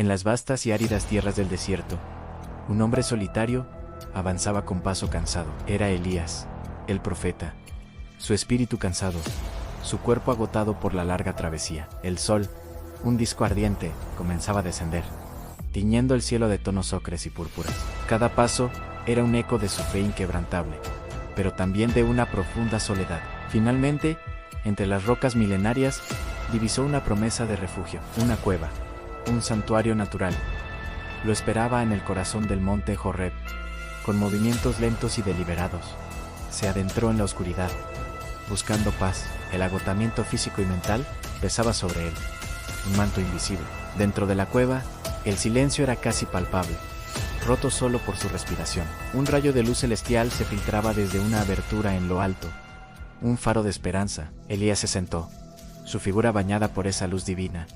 En las vastas y áridas tierras del desierto, un hombre solitario avanzaba con paso cansado. Era Elías, el profeta. Su espíritu cansado, su cuerpo agotado por la larga travesía. El sol, un disco ardiente, comenzaba a descender, tiñendo el cielo de tonos ocres y púrpuras. Cada paso era un eco de su fe inquebrantable, pero también de una profunda soledad. Finalmente, entre las rocas milenarias, divisó una promesa de refugio, una cueva, un santuario natural. Lo esperaba en el corazón del monte Horeb. Con movimientos lentos y deliberados, se adentró en la oscuridad, buscando paz. El agotamiento físico y mental pesaba sobre él, un manto invisible. Dentro de la cueva, el silencio era casi palpable, roto solo por su respiración. Un rayo de luz celestial se filtraba desde una abertura en lo alto, un faro de esperanza. Elías se sentó, su figura bañada por esa luz divina.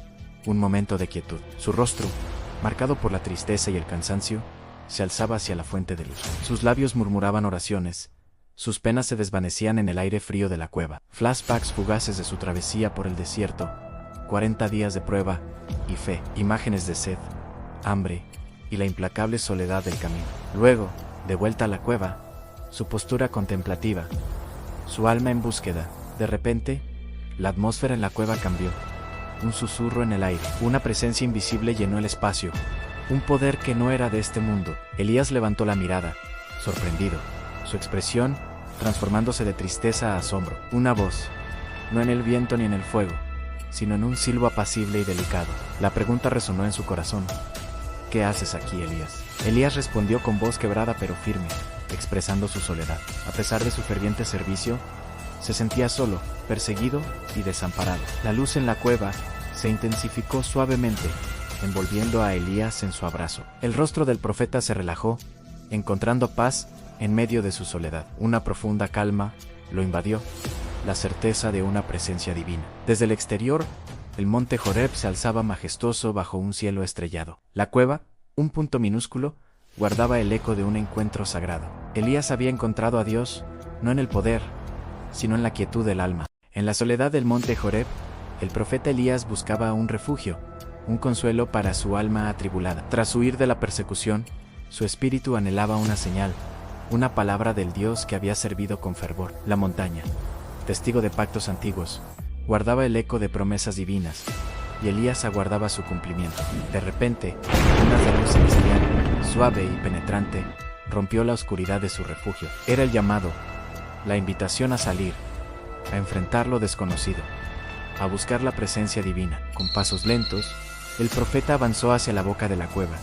Un momento de quietud. Su rostro, marcado por la tristeza y el cansancio, se alzaba hacia la fuente de luz. Sus labios murmuraban oraciones, sus penas se desvanecían en el aire frío de la cueva. Flashbacks fugaces de su travesía por el desierto, 40 días de prueba y fe, imágenes de sed, hambre y la implacable soledad del camino. Luego, de vuelta a la cueva, su postura contemplativa, su alma en búsqueda. De repente, la atmósfera en la cueva cambió. Un susurro en el aire, una presencia invisible llenó el espacio, un poder que no era de este mundo. Elías levantó la mirada, sorprendido, su expresión transformándose de tristeza a asombro. Una voz, no en el viento ni en el fuego, sino en un silbo apacible y delicado. La pregunta resonó en su corazón: ¿qué haces aquí, Elías? Elías respondió con voz quebrada pero firme, expresando su soledad. A pesar de su ferviente servicio, se sentía solo, perseguido y desamparado. La luz en la cueva se intensificó suavemente, envolviendo a Elías en su abrazo. El rostro del profeta se relajó, encontrando paz en medio de su soledad. Una profunda calma lo invadió, la certeza de una presencia divina. Desde el exterior, el monte Horeb se alzaba majestuoso bajo un cielo estrellado. La cueva, un punto minúsculo, guardaba el eco de un encuentro sagrado. Elías había encontrado a Dios, no en el poder, sino en la quietud del alma. En la soledad del monte Horeb, el profeta Elías buscaba un refugio, un consuelo para su alma atribulada. Tras huir de la persecución, su espíritu anhelaba una señal, una palabra del Dios que había servido con fervor. La montaña, testigo de pactos antiguos, guardaba el eco de promesas divinas, y Elías aguardaba su cumplimiento. De repente, una luz celestial, suave y penetrante, rompió la oscuridad de su refugio. Era el llamado, la invitación a salir, a enfrentar lo desconocido, a buscar la presencia divina. Con pasos lentos, el profeta avanzó hacia la boca de la cueva,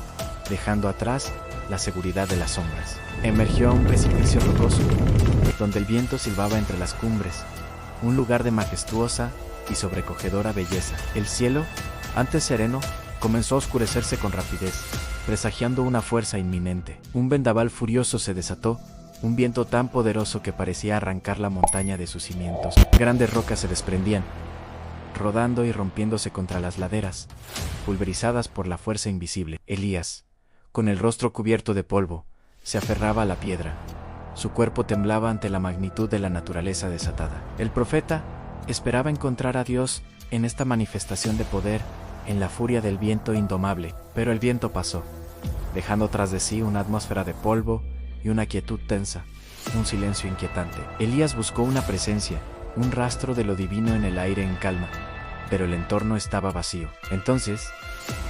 dejando atrás la seguridad de las sombras. Emergió a un precipicio rocoso, donde el viento silbaba entre las cumbres, un lugar de majestuosa y sobrecogedora belleza. El cielo, antes sereno, comenzó a oscurecerse con rapidez, presagiando una fuerza inminente. Un vendaval furioso se desató, un viento tan poderoso que parecía arrancar la montaña de sus cimientos. Grandes rocas se desprendían, rodando y rompiéndose contra las laderas, pulverizadas por la fuerza invisible. Elías, con el rostro cubierto de polvo, se aferraba a la piedra. Su cuerpo temblaba ante la magnitud de la naturaleza desatada. El profeta esperaba encontrar a Dios en esta manifestación de poder, en la furia del viento indomable, pero el viento pasó, dejando tras de sí una atmósfera de polvo y una quietud tensa, un silencio inquietante. Elías buscó una presencia, un rastro de lo divino en el aire en calma, pero el entorno estaba vacío. Entonces,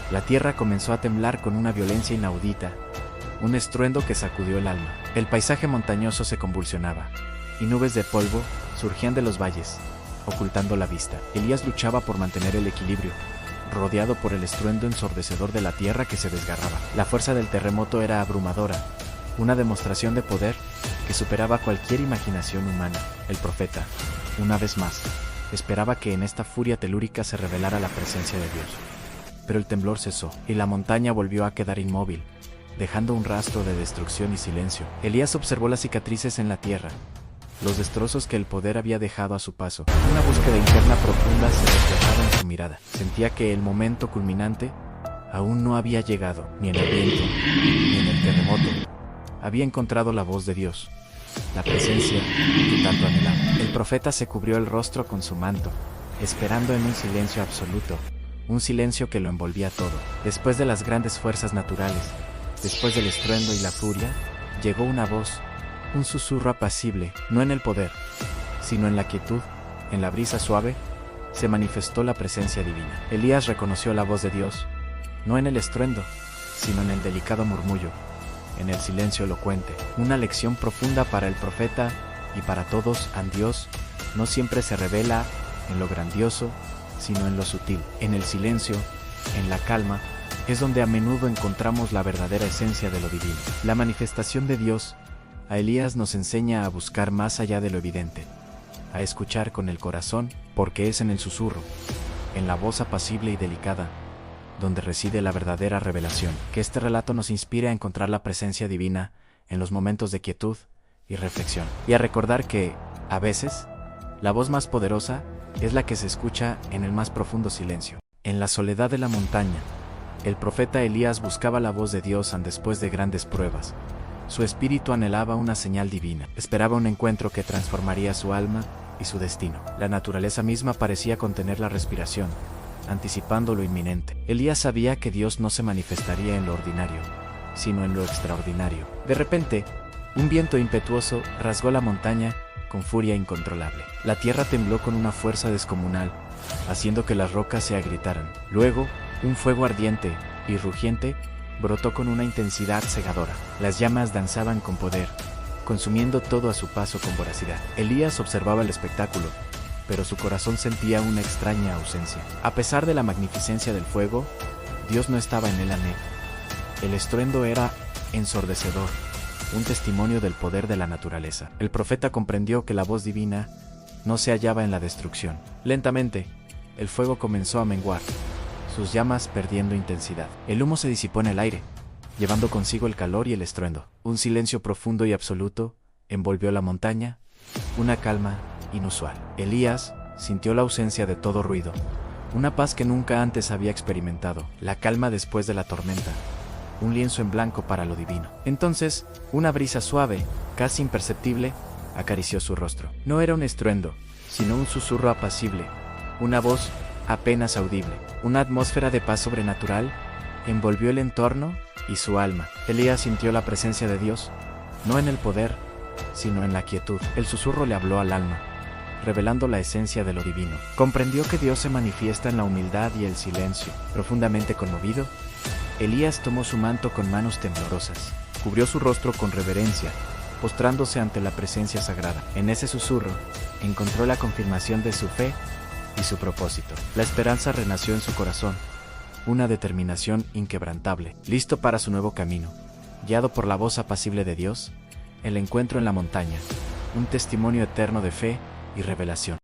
la tierra comenzó a temblar con una violencia inaudita, un estruendo que sacudió el alma. El paisaje montañoso se convulsionaba, y nubes de polvo surgían de los valles, ocultando la vista. Elías luchaba por mantener el equilibrio, rodeado por el estruendo ensordecedor de la tierra que se desgarraba. La fuerza del terremoto era abrumadora, una demostración de poder que superaba cualquier imaginación humana. El profeta, una vez más, esperaba que en esta furia telúrica se revelara la presencia de Dios. Pero el temblor cesó, y la montaña volvió a quedar inmóvil, dejando un rastro de destrucción y silencio. Elías observó las cicatrices en la tierra, los destrozos que el poder había dejado a su paso. Una búsqueda interna profunda se reflejaba en su mirada. Sentía que el momento culminante aún no había llegado, ni en el viento, ni en el terremoto. Había encontrado la voz de Dios, la presencia que tanto anhelaba. El profeta se cubrió el rostro con su manto, esperando en un silencio absoluto, un silencio que lo envolvía todo. Después de las grandes fuerzas naturales, después del estruendo y la furia, llegó una voz, un susurro apacible, no en el poder, sino en la quietud, en la brisa suave, se manifestó la presencia divina. Elías reconoció la voz de Dios, no en el estruendo, sino en el delicado murmullo, en el silencio elocuente. Una lección profunda para el profeta y para todos. Dios no siempre se revela en lo grandioso, sino en lo sutil. En el silencio, en la calma, es donde a menudo encontramos la verdadera esencia de lo divino. La manifestación de Dios a Elías nos enseña a buscar más allá de lo evidente, a escuchar con el corazón, porque es en el susurro, en la voz apacible y delicada, donde reside la verdadera revelación. Que este relato nos inspire a encontrar la presencia divina en los momentos de quietud y reflexión, y a recordar que, a veces, la voz más poderosa es la que se escucha en el más profundo silencio. En la soledad de la montaña, el profeta Elías buscaba la voz de Dios después de grandes pruebas. Su espíritu anhelaba una señal divina, esperaba un encuentro que transformaría su alma y su destino. La naturaleza misma parecía contener la respiración, anticipando lo inminente. Elías sabía que Dios no se manifestaría en lo ordinario, sino en lo extraordinario. De repente, un viento impetuoso rasgó la montaña con furia incontrolable. La tierra tembló con una fuerza descomunal, haciendo que las rocas se agrietaran. Luego, un fuego ardiente y rugiente brotó con una intensidad cegadora. Las llamas danzaban con poder, consumiendo todo a su paso con voracidad. Elías observaba el espectáculo, pero su corazón sentía una extraña ausencia. A pesar de la magnificencia del fuego, Dios no estaba en el anhelo. El estruendo era ensordecedor, un testimonio del poder de la naturaleza. El profeta comprendió que la voz divina no se hallaba en la destrucción. Lentamente, el fuego comenzó a menguar, sus llamas perdiendo intensidad. El humo se disipó en el aire, llevando consigo el calor y el estruendo. Un silencio profundo y absoluto envolvió la montaña, una calma inusual. Elías sintió la ausencia de todo ruido, una paz que nunca antes había experimentado, la calma después de la tormenta, un lienzo en blanco para lo divino. Entonces, una brisa suave, casi imperceptible, acarició su rostro. No era un estruendo, sino un susurro apacible, una voz apenas audible. Una atmósfera de paz sobrenatural envolvió el entorno y su alma. Elías sintió la presencia de Dios, no en el poder, sino en la quietud. El susurro le habló al alma, revelando la esencia de lo divino. Comprendió que Dios se manifiesta en la humildad y el silencio. Profundamente conmovido, Elías tomó su manto con manos temblorosas, cubrió su rostro con reverencia, postrándose ante la presencia sagrada. En ese susurro, encontró la confirmación de su fe y su propósito. La esperanza renació en su corazón, una determinación inquebrantable, listo para su nuevo camino. Guiado por la voz apacible de Dios, el encuentro en la montaña, un testimonio eterno de fe y revelación.